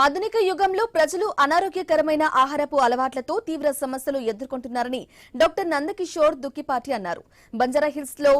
ఆధునిక యుగంలో ప్రజలు అనారోగ్యకరమైన ఆహారపు అలవాట్లతో తీవ్ర సమస్యలు ఎదుర్కొంటున్నారని డాక్టర్ నందకిషోర్ దుక్కిపాటి అన్నారు. బంజారాహిల్స్ లో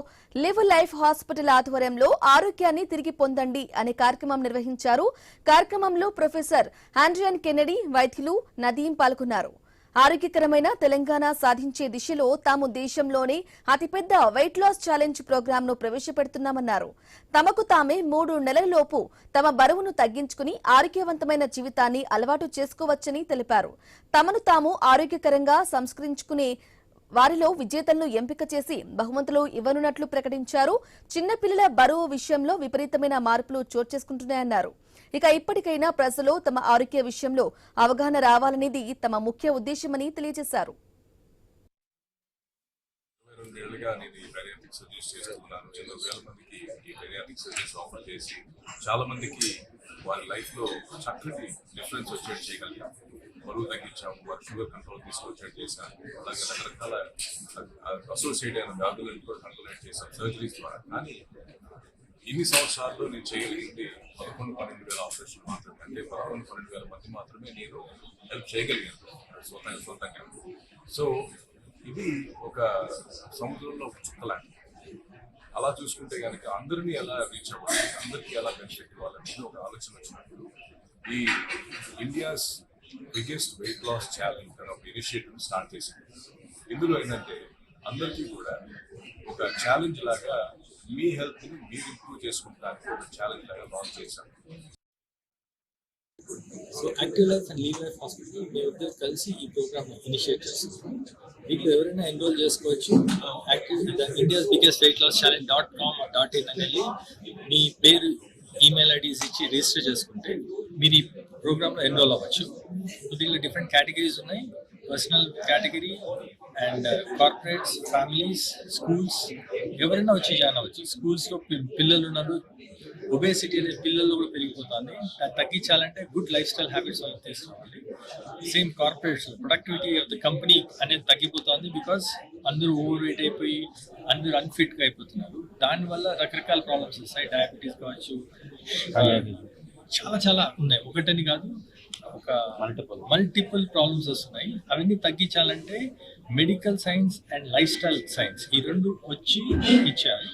లివ్ లైఫ్ హాస్పిటల్ ఆధ్వర్యంలో ఆరోగ్యాన్ని తిరిగి పొందండి అనే కార్యక్రమం నిర్వహించారు. కార్యక్రమంలో ప్రొఫెసర్ ఆండ్రియన్ కెనెడీ, వైద్యులు నదీం పాల్గొన్నారు. ఆరోగ్యకరమైన తెలంగాణ సాధించే దిశలో తాము దేశంలోనే అతిపెద్ద వెయిట్ లాస్ ఛాలెంజ్ ప్రోగ్రాంను ప్రవేశపెడుతున్నామన్నారు. తమకు తామే 3 నెలలలోపు తమ బరువును తగ్గించుకుని ఆరోగ్యవంతమైన జీవితాన్ని అలవాటు చేసుకోవచ్చని తెలిపారు. తమను తాము ఆరోగ్యకరంగా సంస్కరించుకునే వారిలో విజేతలను ఎంపిక చేసి బహుమతులు ఇవ్వనున్నట్లు ప్రకటించారు. చిన్నపిల్లల బరువు విషయంలో విపరీతమైన మార్పులు చోటు చేసుకుంటున్నాయన్నారు. ఇక ఇప్పటికైనా ప్రజలు తమ ఆరోగ్య విషయంలో అవగాహన రావాలనేది తమ ముఖ్య ఉద్దేశమని తెలియజేశారు. చాలా మందికి వారి లైఫ్ లో చక్కటి డిఫరెన్స్ వచ్చేట్టు చేయగలిగాం. బరువు తగ్గించాము, వారి షుగర్ కంట్రోల్ తీసుకొచ్చేట్టు చేశాము. అలాగే రకరకాల అసోసియేట్ అయిన వ్యాధులను కూడా కంట్రోల్ చేశాం సర్జరీస్ ద్వారా. కానీ ఇన్ని సంవత్సరాల్లో నేను చేయగలిగింది 11-12 ఆపరేషన్ మాత్రమే. అంటే 11-12 మంది మాత్రమే నేను హెల్ప్ చేయగలిగాను సొంతంగా. సో ఇది ఒక సముద్రంలో చుక్కలాంటి. అలా చూసుకుంటే కనుక అందరినీ ఎలా రీచ్ అవ్వాలి, అందరికీ ఎలా బెనిఫిట్ ఇవ్వాలని ఒక ఆలోచన వచ్చినప్పుడు ఈ India's biggest weight loss challenge అనే ఒక ఇనిషియేటివ్ స్టార్ట్ చేసింది. ఇందులో ఏంటంటే అందరికీ కూడా ఒక ఛాలెంజ్ లాగా మీ హెల్త్ ని మీరు ఇంప్రూవ్ చేసుకుంటానికి ఒక ఛాలెంజ్ లాగా లాంచ్ చేశాను. So active life and leave life hospital మేము కలిసి ఈ ప్రోగ్రామ్ ఇనిషియేట్ చేస్తున్నాం. వీటిలో ఎవరైనా ఎన్రోల్ చేసుకోవచ్చు. Active India's biggest weight loss challenge .com.in అని వెళ్ళి మీ పేరు, ఈమెయిల్ ఐడీస్ ఇచ్చి రిజిస్టర్ చేసుకుంటే మీరు ఈ ప్రోగ్రాంలో ఎన్రోల్ అవ్వచ్చు. దీనిలో డిఫరెంట్ కేటగిరీస్ ఉన్నాయి. Personal category and corporates, families, schools, ఎవరైనా వచ్చి జాయిన్ అవ్వచ్చు. స్కూల్స్లో పిల్లలు ఉన్నారు, ఒబేసిటీ అనేది పిల్లల్లో కూడా పెరిగిపోతుంది. దాన్ని తగ్గించాలంటే గుడ్ లైఫ్ స్టైల్ హ్యాబిట్స్ వాళ్ళకి తీసుకోవాలి. Same corporates productivity of the company అనేది తగ్గిపోతుంది. బికాస్ అందరూ ఓవర్ వెయిట్ అయిపోయి అందరూ అన్ఫిట్గా అయిపోతున్నారు. దానివల్ల రకరకాల ప్రాబ్లమ్స్ వస్తాయి. డయాబెటీస్ కావచ్చు, చాలా చాలా ఉన్నాయి. ఒకటని కాదు, ఒక మల్టిపుల్ ప్రాబ్లమ్స్ వస్తున్నాయి. అవన్నీ తగ్గించాలంటే medical science and life style science ఈ రెండు వచ్చి ఇచ్చారు.